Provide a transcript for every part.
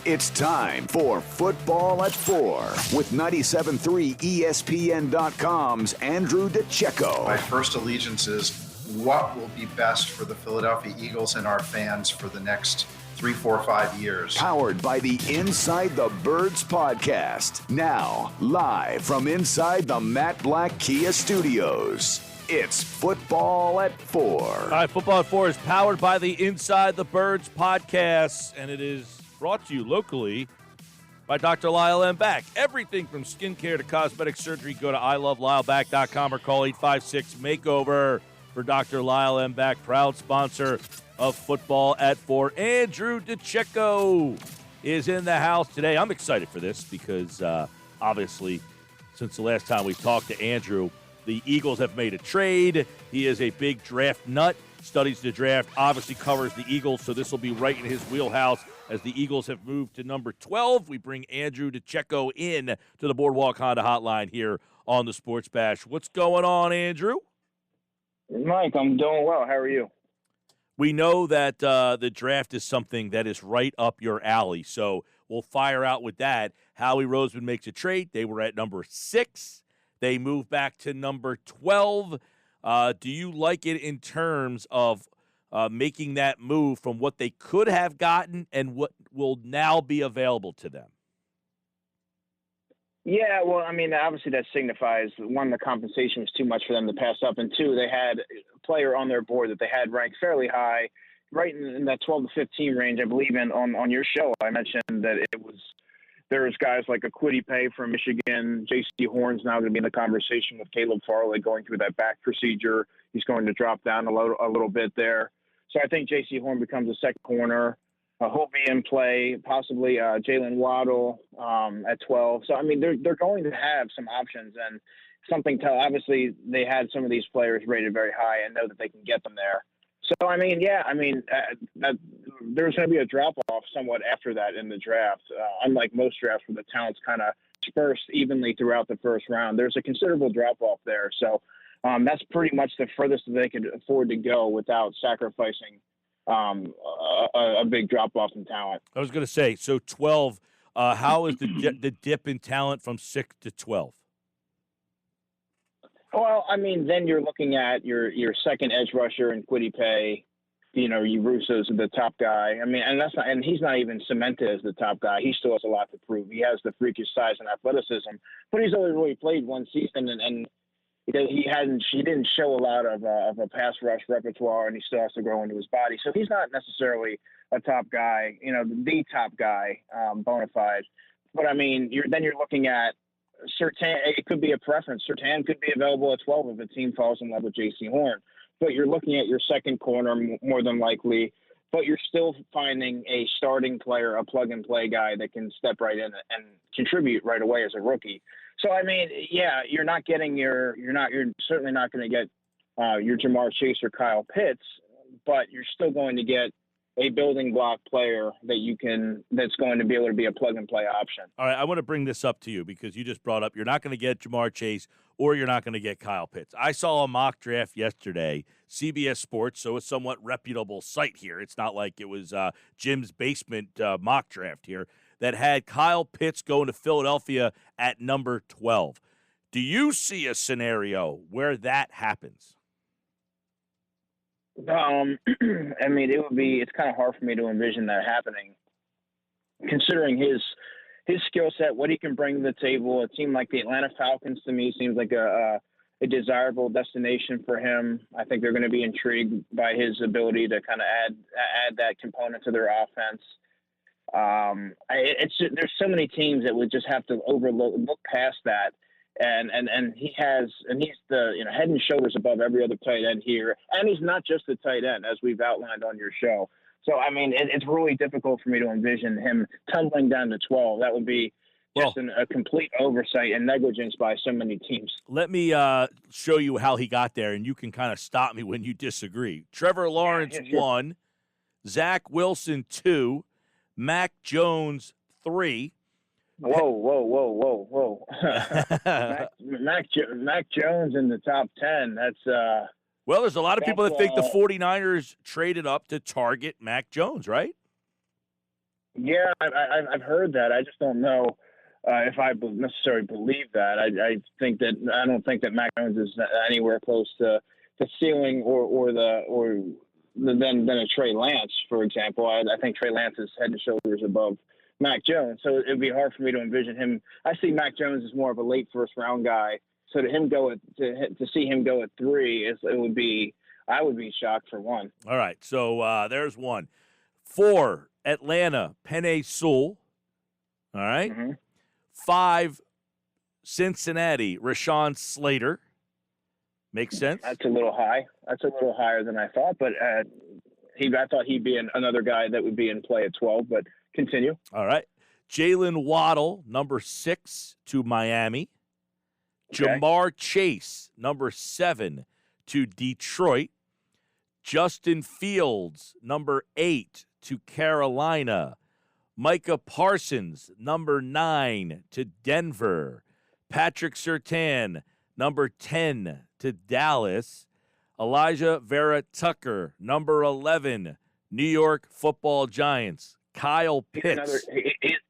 It's time for Football at 4 with 97.3 ESPN.com's Andrew DiCecco. My first allegiance is what will be best for the Philadelphia Eagles and our fans for the next 3, 4, 5 years. Powered by the Inside the Birds podcast. Now, live from inside the Matt Black Kia Studios. It's Football at 4. All right, Football at 4 is powered by the Inside the Birds podcast, and it is brought to you locally by Dr. Lyle M. Back. Everything from skincare to cosmetic surgery. Go to ilovelylback.com or call 856-MAKEOVER for Dr. Lyle M. Back, proud sponsor of Football at 4. Andrew DiCecco is in the house today. I'm excited for this because, obviously, since the last time we talked to Andrew, the Eagles have made a trade. He is a big draft nut, studies the draft, obviously covers the Eagles, so this will be right in his wheelhouse. As the Eagles have moved to number 12, we bring Andrew DiCecco in to the Boardwalk Honda hotline here on the Sports Bash. What's going on, Andrew? Mike, I'm doing well. How are you? We know that the draft is something that is right up your alley, so we'll fire out with that. Howie Roseman makes a trade. They were at number 6. They move back to number 12. Do you like it in terms of making that move from what they could have gotten and what will now be available to them? Yeah, well, I mean, obviously that signifies, one, the compensation was too much for them to pass up, and two, they had a player on their board that they had ranked fairly high, right in that 12 to 15 range. I believe on your show, I mentioned that there was guys like a Quiddy Pay from Michigan. J.C. Horn's now going to be in the conversation with Caleb Farley going through that back procedure. He's going to drop down a little bit there. So I think J.C. Horn becomes a second corner. He'll be in play, possibly Jalen Waddle at 12. So, I mean, they're going to have some options, and obviously they had some of these players rated very high and know that they can get them there. So, I mean, yeah, there's going to be a drop-off somewhat after that in the draft. Unlike most drafts where the talent's kind of dispersed evenly throughout the first round, there's a considerable drop-off there. So that's pretty much the furthest that they could afford to go without sacrificing a big drop-off in talent. I was going to say, so 12, how is the dip in talent from 6 to 12? Well, I mean, then you're looking at your second edge rusher in Quiddy Pay. You know, Russo's the top guy. I mean, and he's not even cemented as the top guy. He still has a lot to prove. He has the freakish size and athleticism, but he's only really played one season, and he didn't show a lot of a pass rush repertoire, and he still has to grow into his body. So he's not necessarily a top guy, the top guy, bona fide. But I mean, you're looking at Surtain. It could be a preference. Surtain could be available at 12 if a team falls in love with J.C. Horn. But you're looking at your second corner more than likely. But you're still finding a starting player, a plug-and-play guy that can step right in and contribute right away as a rookie. So I mean, yeah, you're certainly not going to get your Jamar Chase or Kyle Pitts, but you're still going to get a building block player that's going to be able to be a plug-and-play option. All right, I want to bring this up to you because you just brought up you're not going to get Jamar Chase or you're not going to get Kyle Pitts. I saw a mock draft yesterday, CBS Sports, so a somewhat reputable site here. It's not like it was Jim's basement mock draft here, that had Kyle Pitts going to Philadelphia at number 12. Do you see a scenario where that happens? I mean, it's kind of hard for me to envision that happening, considering his skill set, what he can bring to the table. A team like the Atlanta Falcons, to me, seems like a desirable destination for him. I think they're going to be intrigued by his ability to kind of add that component to their offense. There's so many teams that would just have to look past that. And he's the head and shoulders above every other tight end here, and he's not just a tight end as we've outlined on your show. So I mean, it's really difficult for me to envision him tumbling down to 12. That would be just a complete oversight and negligence by so many teams. Let me show you how he got there, and you can kind of stop me when you disagree. Trevor Lawrence 1, Zach Wilson 2, Mac Jones 3. Whoa. Mac Jones in the top 10. That's well, there's a lot of people that think the 49ers traded up to target Mac Jones, right? Yeah, I've heard that. I just don't know if I necessarily believe that. I don't think that Mac Jones is anywhere close to the ceiling than a Trey Lance, for example. I think Trey Lance is head and shoulders above Mac Jones, so it'd be hard for me to envision him. I see Mac Jones as more of a late first round guy. So to see him go at 3 I would be shocked for one. All right, so there's one. 4, Atlanta, Penei Sewell. All right. Mm-hmm. 5, Cincinnati, Rashawn Slater. Makes sense? That's a little high. That's a little higher than I thought, but I thought he'd be another guy that would be in play at 12, but continue. All right. Jalen Waddle, number 6 to Miami. Okay. Jamar Chase, number 7 to Detroit. Justin Fields, number 8 to Carolina. Micah Parsons, number 9 to Denver. Patrick Surtain, number 10 to Dallas. Elijah Vera Tucker, number 11, New York Football Giants. Kyle Pitts.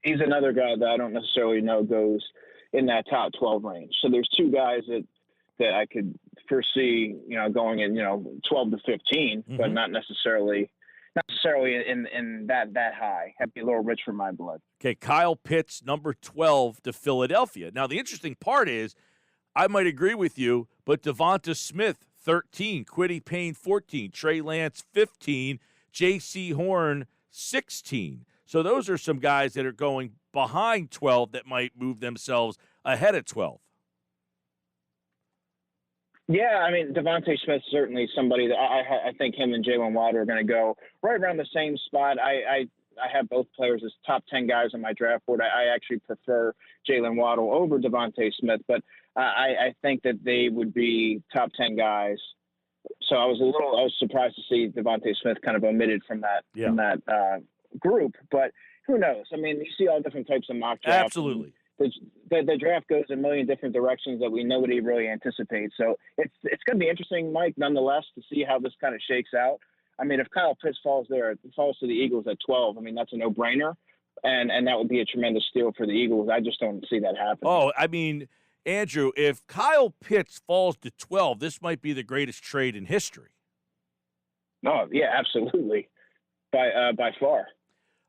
He's another guy that I don't necessarily know goes in that top 12 range. So there's two guys that I could foresee, going in, 12 to 15, but not necessarily in that high. That'd be a little rich for my blood. Okay, Kyle Pitts, number 12 to Philadelphia. Now, the interesting part is, I might agree with you, but Devonta Smith, 13, Kwity Paye, 14, Trey Lance, 15, J.C. Horn, 16. So those are some guys that are going behind 12 that might move themselves ahead of 12. Yeah, I mean, Devontae Smith is certainly somebody that I think him and Jalen Waddle are going to go right around the same spot. I have both players as top 10 guys on my draft board. I actually prefer Jalen Waddle over Devontae Smith, but I think that they would be top 10 guys. So I was surprised to see Devontae Smith kind of omitted from that group. But who knows? I mean, you see all different types of mock drafts. Absolutely. The draft goes a million different directions that nobody really anticipates. So it's going to be interesting, Mike, nonetheless, to see how this kind of shakes out. I mean, if Kyle Pitts falls to the Eagles at 12, I mean, that's a no-brainer, and that would be a tremendous steal for the Eagles. I just don't see that happening. Oh, I mean, Andrew, if Kyle Pitts falls to 12, this might be the greatest trade in history. Oh, yeah, absolutely, by far.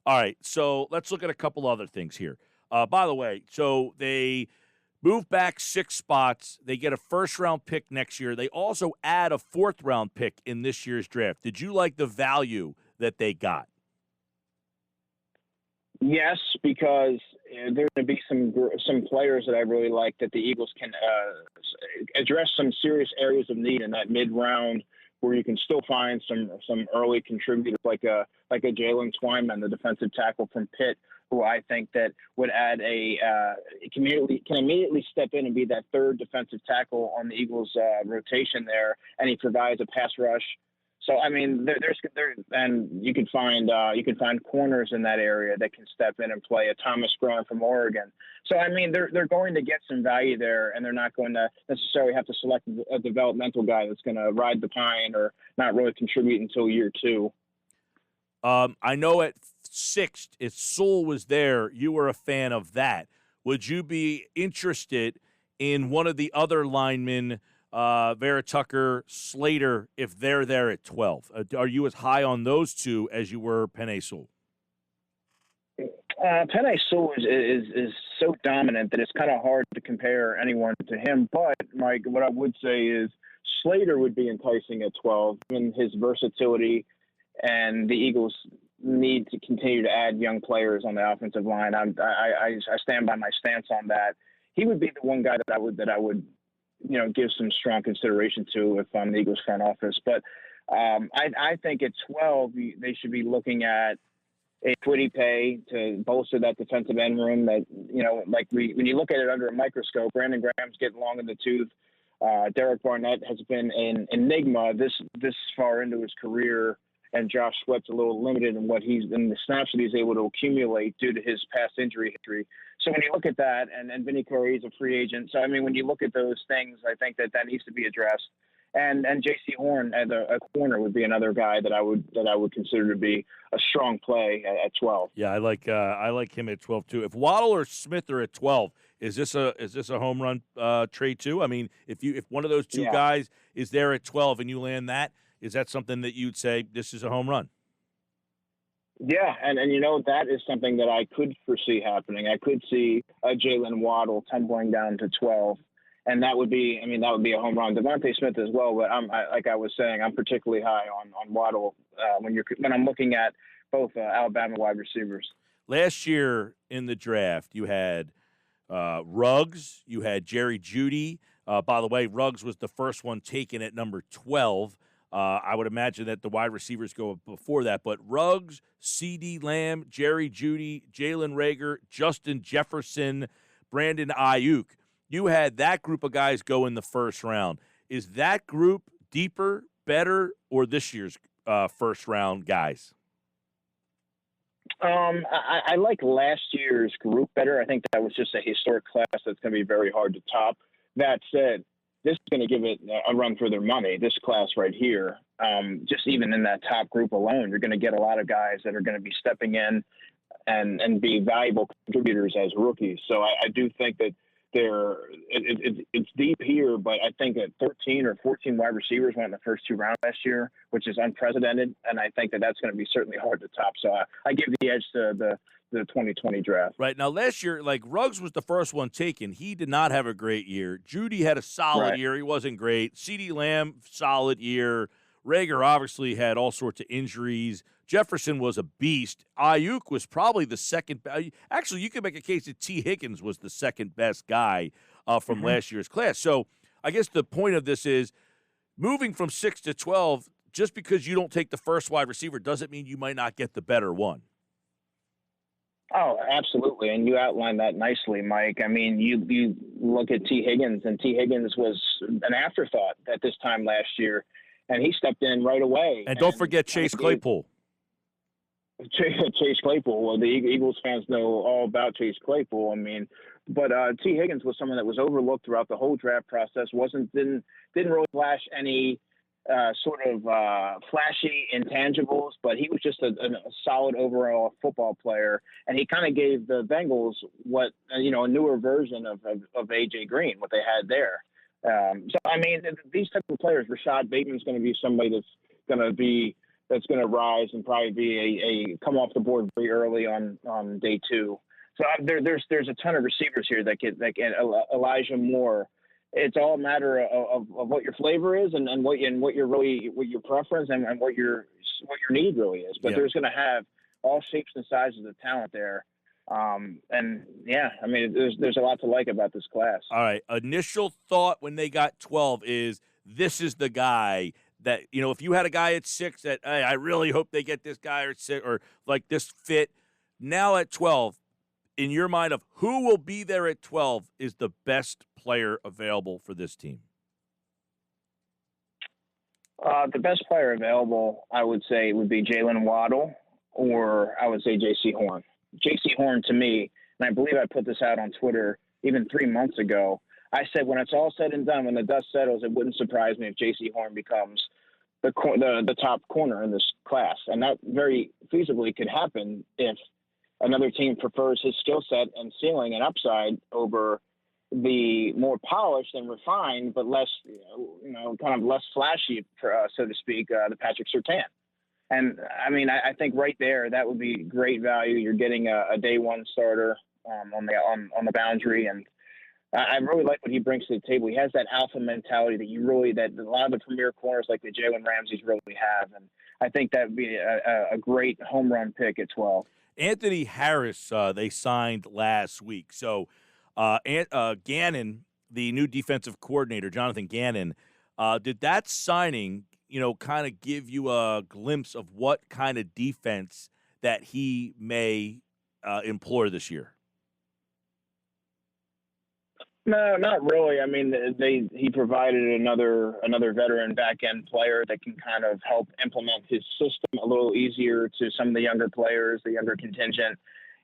All right, so let's look at a couple other things here. By the way, so they move back 6 spots. They get a first-round pick next year. They also add a fourth-round pick in this year's draft. Did you like the value that they got? Yes, because there are going to be some players that I really like that the Eagles can address some serious areas of need in that mid-round, where you can still find some early contributors like a Jalen Twyman, the defensive tackle from Pitt, who I think that would add can immediately step in and be that third defensive tackle on the Eagles' rotation there, and he provides a pass rush. So I mean, you can find corners in that area that can step in and play. A Thomas Graham from Oregon. So I mean, they're going to get some value there, and they're not going to necessarily have to select a developmental guy that's going to ride the pine or not really contribute until year 2. I know at 6th, if Sewell was there, you were a fan of that. Would you be interested in one of the other linemen, Vera Tucker, Slater, if they're there at 12? Are you as high on those two as you were Penei Sewell? Penei Sewell is so dominant that it's kind of hard to compare anyone to him. But, Mike, what I would say is Slater would be enticing at 12, given his versatility, and the Eagles need to continue to add young players on the offensive line. I stand by my stance on that. He would be the one guy that I would give some strong consideration to if I'm the Eagles front office. But I think at 12 they should be looking at a Kwity Paye to bolster that defensive end room. That when you look at it under a microscope, Brandon Graham's getting long in the tooth. Derek Barnett has been an enigma this far into his career. And Josh Sweat's a little limited in the snaps that he's able to accumulate due to his past injury history. So when you look at that, and Vinny Curry is a free agent. So, I mean, when you look at those things, I think that needs to be addressed. And J.C. Horn at a corner would be another guy that I would consider to be a strong play at 12. Yeah, I like him at 12 too. If Waddle or Smith are at 12, is this a home run trade too? I mean, if one of those two guys is there at 12 and you land that, is that something that you'd say this is a home run? Yeah, and that is something that I could foresee happening. I could see Jalen Waddle tumbling down to 12, and that would be a home run. Devontae Smith as well, but like I was saying, I'm particularly high on Waddle when I'm looking at both Alabama wide receivers. Last year in the draft, you had Ruggs, you had Jerry Jeudy. By the way, Ruggs was the first one taken at number 12. I would imagine that the wide receivers go before that, but Ruggs, CeeDee Lamb, Jerry Jeudy, Jalen Reagor, Justin Jefferson, Brandon Ayuk. You had that group of guys go in the first round. Is that group deeper, better, or this year's first round guys? I like last year's group better. I think that was just a historic class that's going to be very hard to top. That said, this is going to give it a run for their money, this class right here. Just even in that top group alone, you're going to get a lot of guys that are going to be stepping in and be valuable contributors as rookies. So I do think that it's deep here, but I think that 13 or 14 wide receivers went in the first two rounds last year, which is unprecedented, and I think that that's going to be certainly hard to top. So I give the edge to the 2020 draft. Right. Now, last year, like, Ruggs was the first one taken. He did not have a great year. Jeudy had a solid year. He wasn't great. CeeDee Lamb, solid year. Reagor obviously had all sorts of injuries. Jefferson was a beast. Ayuk was probably the second. Actually, you could make a case that T. Higgins was the second best guy from last year's class. So I guess the point of this is moving from 6 to 12, just because you don't take the first wide receiver doesn't mean you might not get the better one. Oh, absolutely. And you outlined that nicely, Mike. I mean, you look at T. Higgins, and T. Higgins was an afterthought at this time last year, and he stepped in right away. And don't forget Chase Claypool. Chase Claypool. Well, the Eagles fans know all about Chase Claypool. I mean, but T. Higgins was someone that was overlooked throughout the whole draft process. Didn't really flash any sort of flashy intangibles, but he was just a solid overall football player, and he kind of gave the Bengals what a newer version of AJ Green, what they had there. So I mean, these type of players, Rashad Bateman's going to be somebody that's going to rise and probably be a come off the board very early on day two. So there's a ton of receivers here that get Elijah Moore. It's all a matter of what your flavor is and what your preference and what your need really is. But there's going to have all shapes and sizes of talent there. And yeah, I mean, there's a lot to like about this class. All right. Initial thought when they got 12 is this is the guy that, if you had a guy at 6 that, hey, I really hope they get this guy or 6 or like this fit. Now at 12, in your mind of who will be there at 12 is the best player available for this team? The best player available, I would say, would be Jalen Waddle, or I would say J.C. Horn. J.C. Horn, to me, and I believe I put this out on Twitter even 3 months ago, I said when it's all said and done, when the dust settles, it wouldn't surprise me if J.C. Horn becomes the top corner in this class. And that very feasibly could happen if another team prefers his skill set and ceiling and upside over the more polished and refined, but less, kind of less flashy, so to speak, the Patrick Surtain. And I mean, I think right there, that would be great value. You're getting a day one starter on the boundary. And I really like what he brings to the table. He has that alpha mentality that a lot of the premier corners like the Jalen Ramseys really have. And I think that would be a great home run pick at 12. Anthony Harris, they signed last week. So Gannon, the new defensive coordinator, Jonathan Gannon, did that signing, kind of give you a glimpse of what kind of defense that he may employ this year? No, not really. I mean, he provided another veteran back end player that can kind of help implement his system a little easier to some of the younger players, the younger contingent.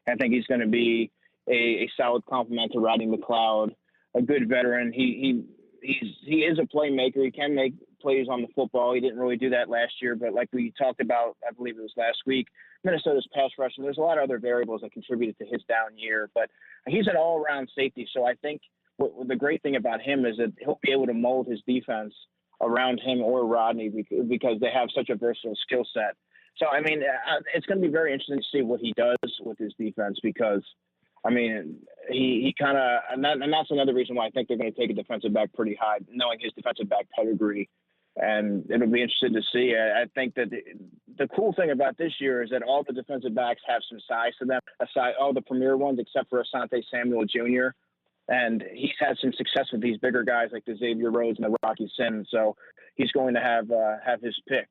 I think he's going to be a solid complement to Rodney McLeod, a good veteran. He is a playmaker. He can make plays on the football. He didn't really do that last year, but like we talked about, I believe it was last week, Minnesota's pass rush, and there's a lot of other variables that contributed to his down year, but he's an all-around safety. So I think the great thing about him is that he'll be able to mold his defense around him or Rodney because they have such a versatile skill set. So, I mean, it's going to be very interesting to see what he does with his defense because, I mean, he kind of – and that's another reason why I think they're going to take a defensive back pretty high, knowing his defensive back pedigree. And it'll be interesting to see. I think that the cool thing about this year is that all the defensive backs have some size to them, aside all the premier ones except for Asante Samuel Jr., and he's had some success with these bigger guys like the Xavier Rhodes and the Rocky Sims. So he's going to have his pick.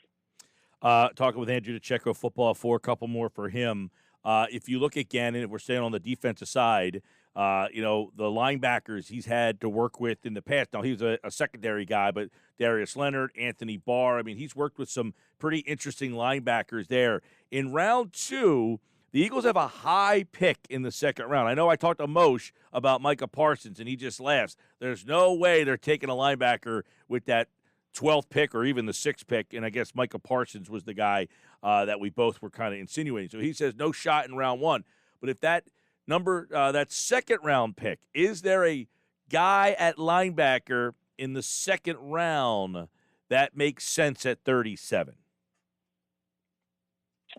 Talking with Andrew DiCecco, Football 4, a couple more for him. If you look again, and we're staying on the defensive side, the linebackers he's had to work with in the past. Now, he was a secondary guy, but Darius Leonard, Anthony Barr, I mean, he's worked with some pretty interesting linebackers there. In round 2, the Eagles have a high pick in the second round. I know I talked to Moshe about Micah Parsons, and he just laughs. There's no way they're taking a linebacker with that 12th pick or even the 6th pick, and I guess Micah Parsons was the guy that we both were kind of insinuating. So he says no shot in round 1. But if that that second round pick, is there a guy at linebacker in the second round that makes sense at 37?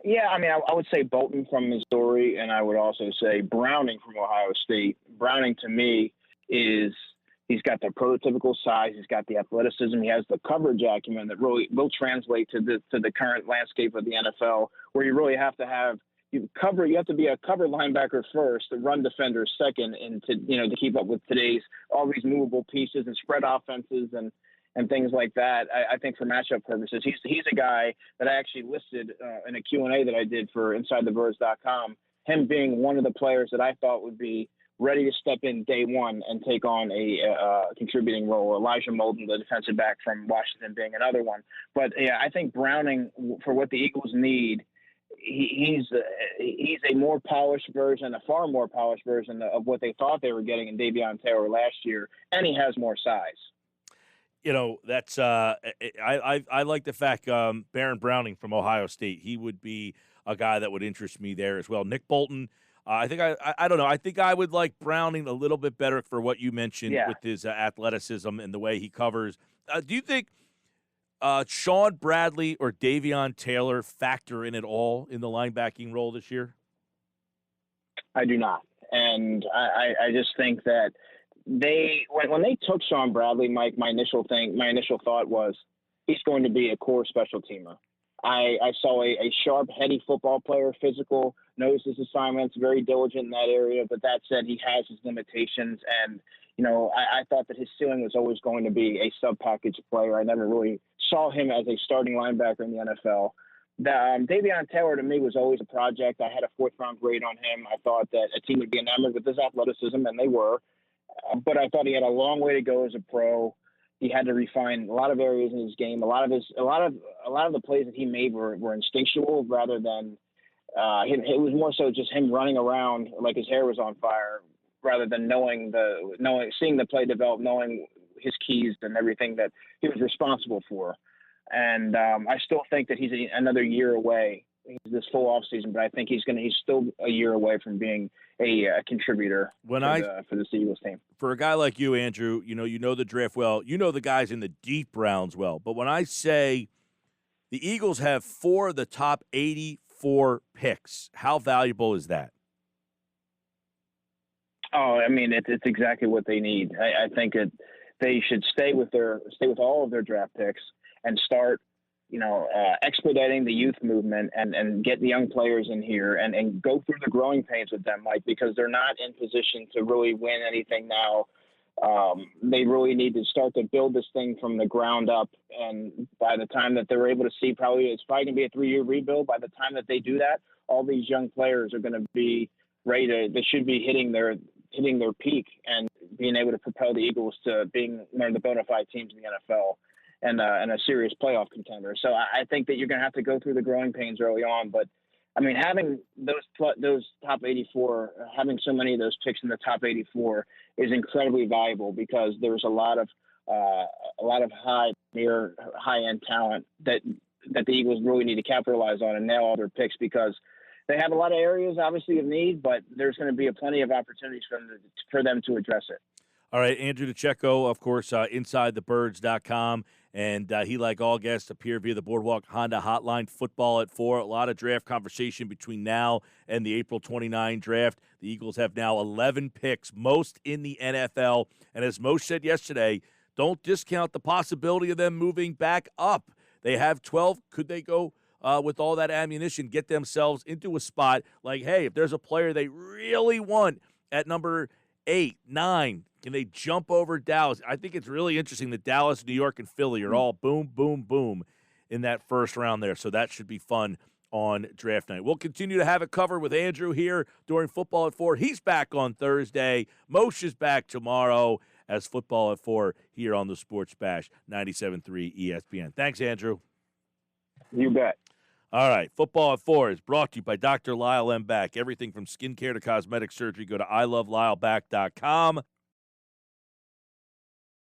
Yeah, I mean, I would say Bolton from Missouri, and I would also say Browning from Ohio State. Browning, to me, he's got the prototypical size, he's got the athleticism, he has the coverage acumen that really will translate to the current landscape of the NFL, where you really have to have you have to be a cover linebacker first, the run defender second, and to keep up with today's all these movable pieces and spread offenses and things like that. I think for matchup purposes, he's a guy that I actually listed in a Q&A that I did for InsideTheBirds.com, him being one of the players that I thought would be ready to step in day one and take on a contributing role. Elijah Molden, the defensive back from Washington, being another one. But, yeah, I think Browning, for what the Eagles need, he's a more polished version, a far more polished version of what they thought they were getting in Davion Taylor last year, and he has more size. That's I like the fact Baron Browning from Ohio State. He would be a guy that would interest me there as well. Nick Bolton, I think I don't know. I think I would like Browning a little bit better for what you mentioned with his athleticism and the way he covers. Do you think Sean Bradley or Davion Taylor factor in at all in the linebacking role this year? I do not, and I just think that when they took Sean Bradley, Mike, my initial thought was he's going to be a core special teamer. I saw a sharp, heady football player, physical, knows his assignments, very diligent in that area. But that said, he has his limitations, and I thought that his ceiling was always going to be a sub-package player. I never really saw him as a starting linebacker in the NFL. Davion Taylor, to me, was always a project. I had a 4th-round grade on him. I thought that a team would be enamored with his athleticism, and they were. But I thought he had a long way to go as a pro. He had to refine a lot of areas in his game. A lot of the plays that he made were instinctual rather than it was more so just him running around like his hair was on fire, rather than seeing the play develop, knowing his keys and everything that he was responsible for. And I still think that he's another year away. He's this full off season, but I think he's still a year away from being a contributor for the Eagles team. For a guy like you, Andrew, you know the draft well. You know the guys in the deep rounds well. But when I say the Eagles have 4 of the top 84 picks, how valuable is that? Oh, I mean, it's exactly what they need. I think they should stay with all of their draft picks and start expediting the youth movement and get the young players in here and go through the growing pains with them, Mike, because they're not in position to really win anything now. They really need to start to build this thing from the ground up. And by the time that they're able to see, it's probably going to be a 3-year rebuild. By the time that they do that, all these young players are going to be ready they should be hitting their peak and being able to propel the Eagles to being one of the bona fide teams in the NFL. And a serious playoff contender. So I think that you're going to have to go through the growing pains early on. But, I mean, having those top 84, having so many of those picks in the top 84 is incredibly valuable because there's a lot of a lot of high-end talent that the Eagles really need to capitalize on and nail all their picks, because they have a lot of areas, obviously, of need, but there's going to be plenty of opportunities for them to address it. All right, Andrew DiCecco, of course, InsideTheBirds.com, and he, like all guests, appear via the Boardwalk Honda Hotline. Football at 4, a lot of draft conversation between now and the April 29 draft. The Eagles have now 11 picks, most in the NFL, and as Mo said yesterday, don't discount the possibility of them moving back up. They have 12. Could they go with all that ammunition, get themselves into a spot like, hey, if there's a player they really want at number 8, 9, can they jump over Dallas? I think it's really interesting that Dallas, New York, and Philly are all boom, boom, boom in that first round there. So that should be fun on draft night. We'll continue to have it covered with Andrew here during Football at 4. He's back on Thursday. Moshe is back tomorrow as Football at 4 here on the Sports Bash 97.3 ESPN. Thanks, Andrew. You bet. All right, Football at 4 is brought to you by Dr. Lyle M. Back. Everything from skincare to cosmetic surgery. Go to ilovelylback.com.